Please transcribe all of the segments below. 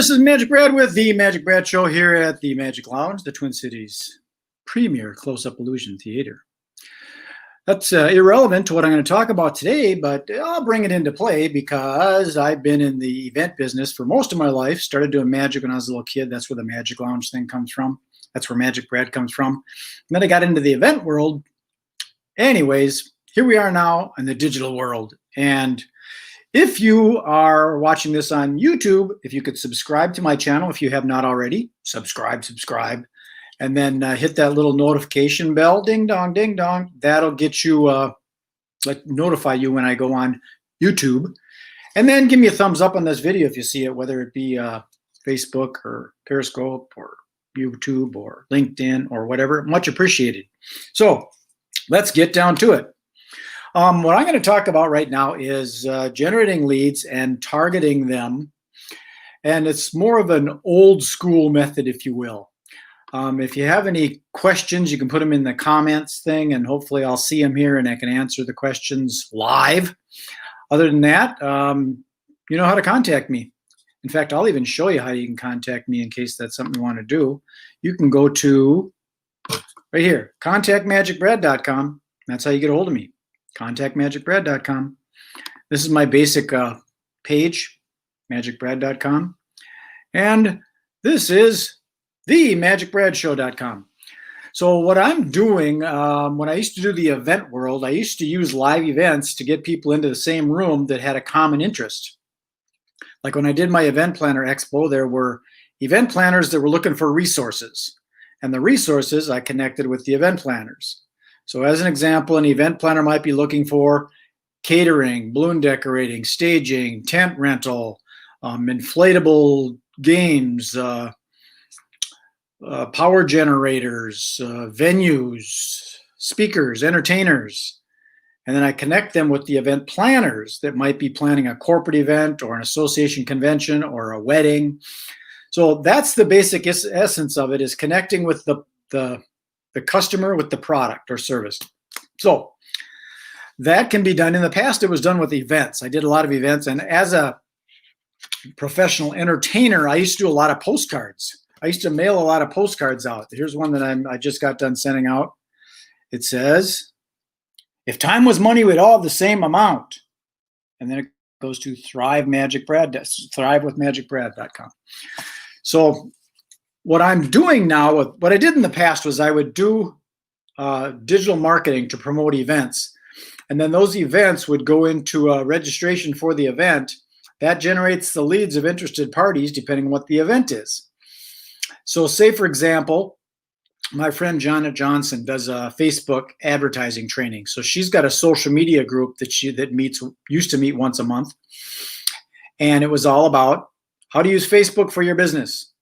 This is Magic Brad with the Magic Brad Show here at the Magic Lounge, the Twin Cities' premier close-up illusion theater. That's irrelevant to what I'm going to talk about today, but I'll bring it into play because I've been in the event business for most of my life. Started doing magic when I was a little kid. That's where the Magic Lounge thing comes from. That's where Magic Brad comes from. And then I got into the event world. Anyways, here we are now in the digital world. And if you are watching this on YouTube, if you could subscribe to my channel, if you have not already, subscribe, and then hit that little notification bell, ding dong, ding dong. That'll get you, notify you when I go on YouTube. And then give me a thumbs up on this video if you see it, whether it be Facebook or Periscope or YouTube or LinkedIn or whatever. Much appreciated. So let's get down to it. What I'm going to talk about right now is generating leads and targeting them. And it's more of an old school method, if you will. If you have any questions, you can put them in the comments thing, and hopefully I'll see them here and I can answer the questions live. Other than that, you know how to contact me. In fact, I'll even show you how you can contact me in case that's something you want to do. You can go to right here, contactmagicbrad.com. That's how you get a hold of me. contactmagicbrad.com. This is my basic page, magicbrad.com. And this is the magicbradshow.com. So what I'm doing, when I used to do the event world, I used to use live events to get people into the same room that had a common interest. Like when I did my event planner expo, there were event planners that were looking for resources. And the resources I connected with the event planners. So as an example, an event planner might be looking for catering, balloon decorating, staging, tent rental, inflatable games, power generators, venues, speakers, entertainers. And then I connect them with the event planners that might be planning a corporate event or an association convention or a wedding. So that's the basic essence of it, is connecting with the customer with the product or service. So that can be done. In the past, it was done with events. I did a lot of events. And as a professional entertainer, I used to do a lot of postcards. I used to mail a lot of postcards out. Here's one that I just got done sending out. It says, if time was money, we'd all have the same amount. And then it goes to thrivewithmagicbrad.com. So what I'm doing now, what I did in the past was I would do digital marketing to promote events. And then those events would go into registration for the event. That generates the leads of interested parties depending on what the event is. So say, for example, my friend Janet Johnson does a Facebook advertising training. So she's got a social media group that used to meet once a month. And it was all about how to use Facebook for your business.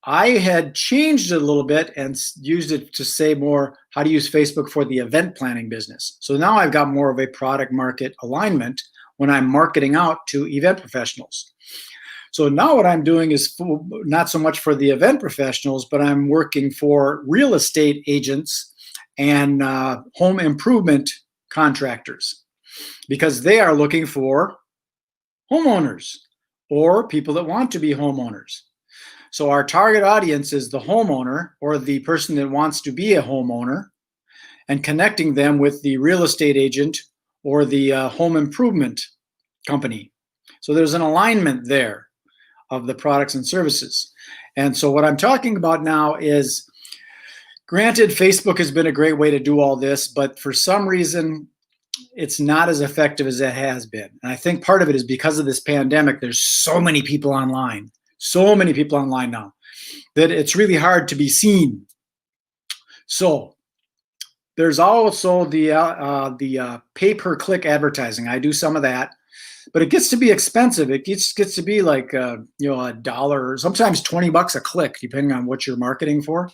I had changed it a little bit and used it to say more how to use Facebook for the event planning business. So now I've got more of a product market alignment when I'm marketing out to event professionals. So now what I'm doing is not so much for the event professionals, but I'm working for real estate agents and home improvement contractors, because they are looking for homeowners or people that want to be homeowners. So our target audience is the homeowner or the person that wants to be a homeowner, and connecting them with the real estate agent or the home improvement company. So there's an alignment there of the products and services. And so what I'm talking about now is, granted, Facebook has been a great way to do all this, but for some reason, it's not as effective as it has been. And I think part of it is because of this pandemic. There's so many people online now, that it's really hard to be seen. So there's also the pay-per-click advertising. I do some of that. But it gets to be expensive. It gets to be like $1, sometimes $20 a click, depending on what you're marketing for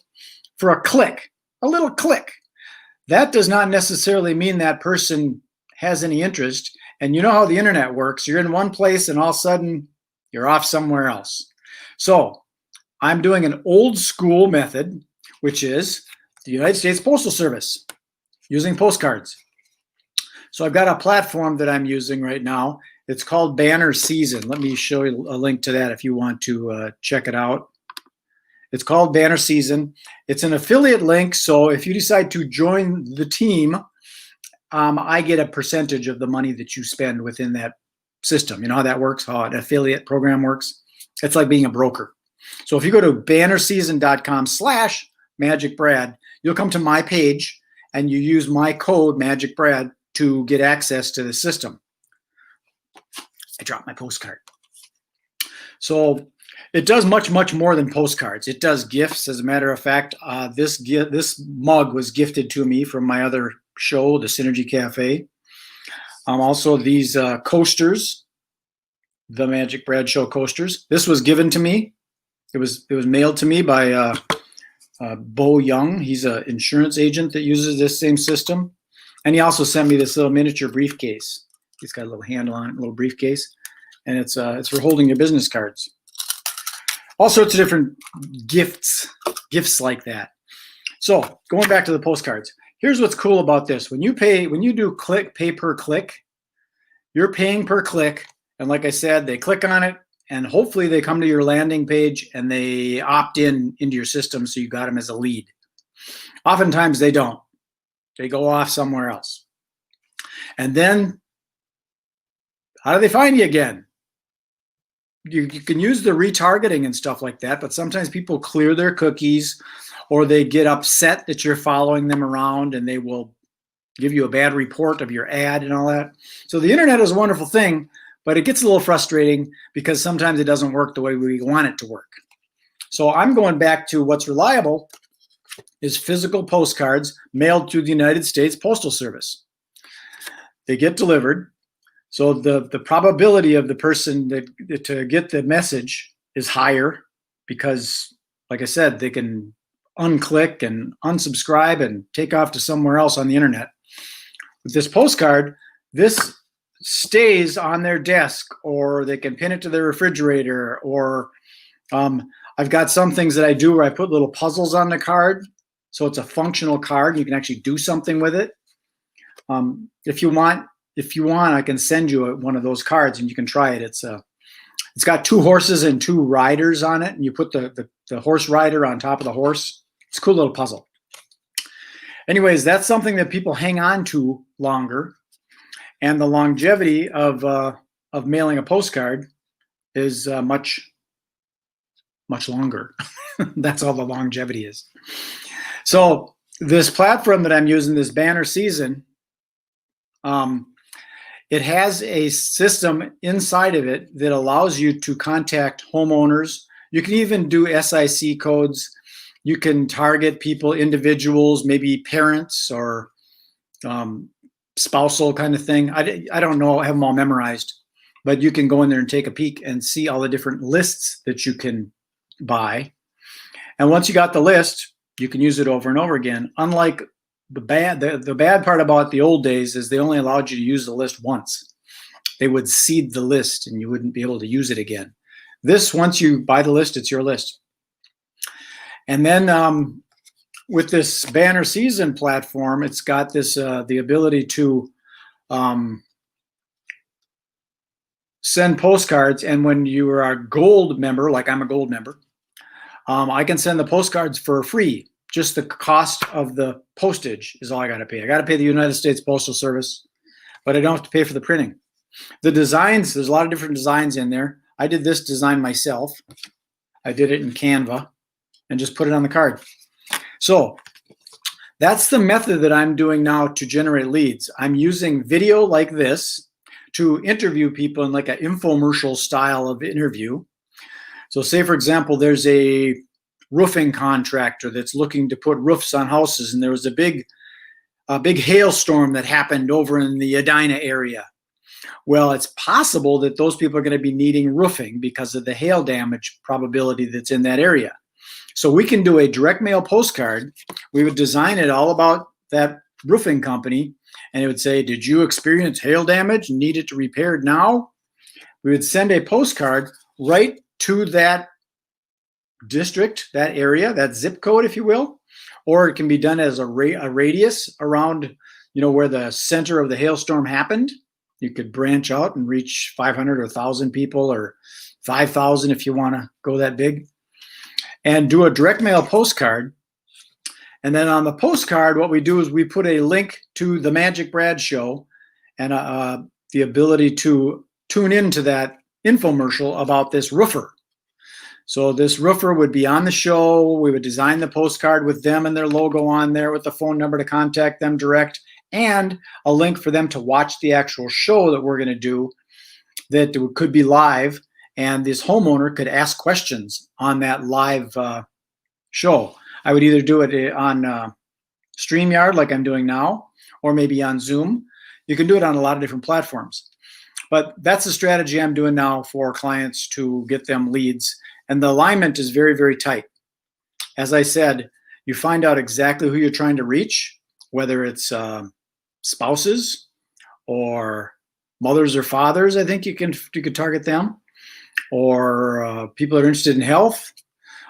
a click, a little click. That does not necessarily mean that person has any interest. And you know how the internet works. You're in one place and all of a sudden you're off somewhere else. So I'm doing an old school method, which is the United States Postal Service, using postcards. So I've got a platform that I'm using right now, It's called Banner Season. Let me show you a link to that if you want to check it out. It's called Banner Season. It's an affiliate link, so if you decide to join the team, I get a percentage of the money that you spend within that system. You know how that works, how an affiliate program works? It's like being a broker. So if you go to bannerseason.com/MagicBrad, you'll come to my page and you use my code MagicBrad to get access to the system. I dropped my postcard. So it does much, much more than postcards. It does gifts. As a matter of fact, this mug was gifted to me from my other show, the Synergy Cafe. Also these coasters, the MagicBrad Show coasters. This was given to me. It was mailed to me by Bo Young. He's an insurance agent that uses this same system. And he also sent me this little miniature briefcase. It's got a little handle on it, a little briefcase. And it's for holding your business cards. All sorts of different gifts like that. So going back to the postcards, here's what's cool about this. When you do pay per click, you're paying per click. And like I said, they click on it and hopefully they come to your landing page and they opt into your system so you got them as a lead. Oftentimes they don't. They go off somewhere else. And then how do they find you again? You can use the retargeting and stuff like that, but sometimes people clear their cookies or they get upset that you're following them around and they will give you a bad report of your ad and all that. So the internet is a wonderful thing, but it gets a little frustrating because sometimes it doesn't work the way we want it to work. So I'm going back to what's reliable is physical postcards mailed to the United States Postal Service. They get delivered. So the probability of the person to get the message is higher because, like I said, they can unclick and unsubscribe and take off to somewhere else on the internet. With this postcard, this stays on their desk, or they can pin it to their refrigerator, or I've got some things that I do where I put little puzzles on the card. So it's a functional card. You can actually do something with it. If you want, I can send you one of those cards and you can try it. It's got 2 horses and 2 riders on it, and you put the horse rider on top of the horse. It's a cool little puzzle. Anyways, that's something that people hang on to longer, and the longevity of mailing a postcard is much longer. That's all the longevity is. So this platform that I'm using, this Banner Season, it has a system inside of it that allows you to contact homeowners. You can even do SIC codes. You can target people, individuals, maybe parents or spousal kind of thing. I don't know, I have them all memorized, but you can go in there and take a peek and see all the different lists that you can buy. And once you got the list, you can use it over and over again. Unlike the bad part about the old days is they only allowed you to use the list once. They would seed the list and you wouldn't be able to use it again. This, once you buy the list, it's your list. And then with this Banner Season platform, it's got this the ability to send postcards. And when you are a gold member, like I'm a gold member, I can send the postcards for free. Just the cost of the postage is all I got to pay. I got to pay the United States Postal Service, but I don't have to pay for the printing. The designs, there's a lot of different designs in there. I did this design myself. I did it in Canva and just put it on the card. So that's the method that I'm doing now to generate leads. I'm using video like this to interview people in like an infomercial style of interview. So say, for example, there's a roofing contractor that's looking to put roofs on houses, and there was a big hailstorm that happened over in the Edina area. Well, it's possible that those people are going to be needing roofing because of the hail damage probability that's in that area. So we can do a direct mail postcard. We would design it all about that roofing company, and it would say, did you experience hail damage and need it repaired now? We would send a postcard right to that district, that area, that zip code, if you will, or it can be done as a radius around, where the center of the hailstorm happened. You could branch out and reach 500 or 1,000 people, or 5,000 if you want to go that big, and do a direct mail postcard. And then on the postcard, what we do is we put a link to the MagicBrad show and the ability to tune into that infomercial about this roofer. So this roofer would be on the show. We would design the postcard with them and their logo on there, with the phone number to contact them direct, and a link for them to watch the actual show that we're going to do that could be live. And this homeowner could ask questions on that live show. I would either do it on StreamYard like I'm doing now, or maybe on Zoom. You can do it on a lot of different platforms. But that's the strategy I'm doing now for clients to get them leads. And the alignment is very, very tight. As I said, you find out exactly who you're trying to reach, whether it's spouses or mothers or fathers. I think you could target them, or people that are interested in health.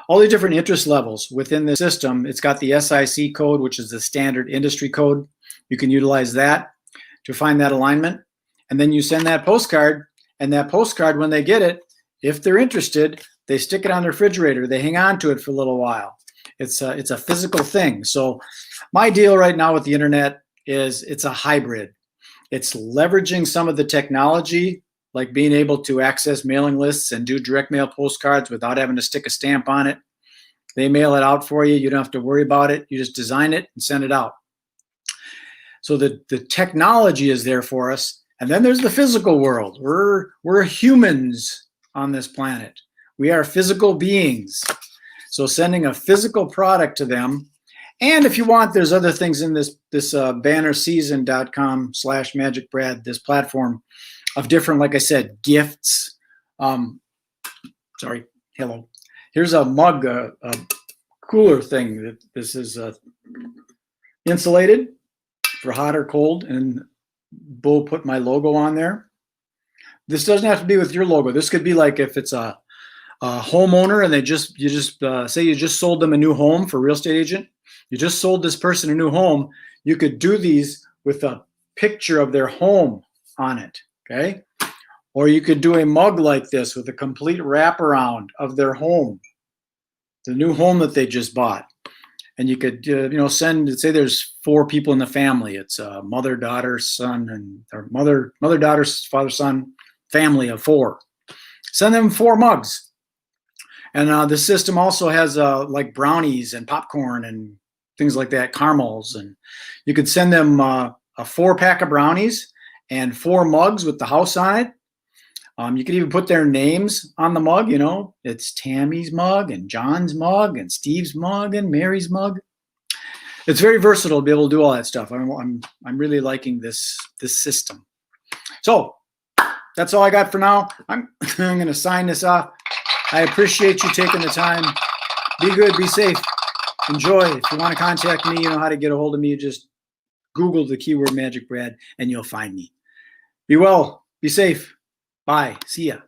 All the different interest levels within the system. It's got the SIC code, which is the standard industry code. You can utilize that to find that alignment. And then you send that postcard, and that postcard, when they get it, if they're interested, they stick it on the refrigerator. They hang on to it for a little while. It's a physical thing. So my deal right now with the internet is it's a hybrid. It's leveraging some of the technology, like being able to access mailing lists and do direct mail postcards without having to stick a stamp on it. They mail it out for you. You don't have to worry about it. You just design it and send it out. So the technology is there for us. And then there's the physical world. We're humans on this planet. We are physical beings. So sending a physical product to them. And if you want, there's other things in this bannerseason.com/MagicBrad, this platform of different, like I said, gifts. Sorry, hello. Here's a mug, a cooler thing. This is insulated for hot or cold, and Bo put my logo on there. This doesn't have to be with your logo. This could be like if it's a homeowner and you just say you just sold them a new home for a real estate agent. You just sold this person a new home. You could do these with a picture of their home on it, okay? Or you could do a mug like this with a complete wraparound of their home, the new home that they just bought. And you could, send, say there's 4 people in the family. It's a mother, daughter, son, or mother, daughter, father, son, family of 4. Send them 4 mugs. And the system also has like brownies and popcorn and things like that, caramels. And you could send them a 4-pack of brownies and 4 mugs with the house on it. You could even put their names on the mug, it's Tammy's mug and John's mug and Steve's mug and Mary's mug. It's very versatile to be able to do all that stuff. I'm really liking this system. So that's all I got for now. I'm going to sign this off. I appreciate you taking the time. Be good, be safe, enjoy. If you want to contact me, you know how to get a hold of me. Just Google the keyword MagicBrad and you'll find me. Be well, be safe. Bye. See ya.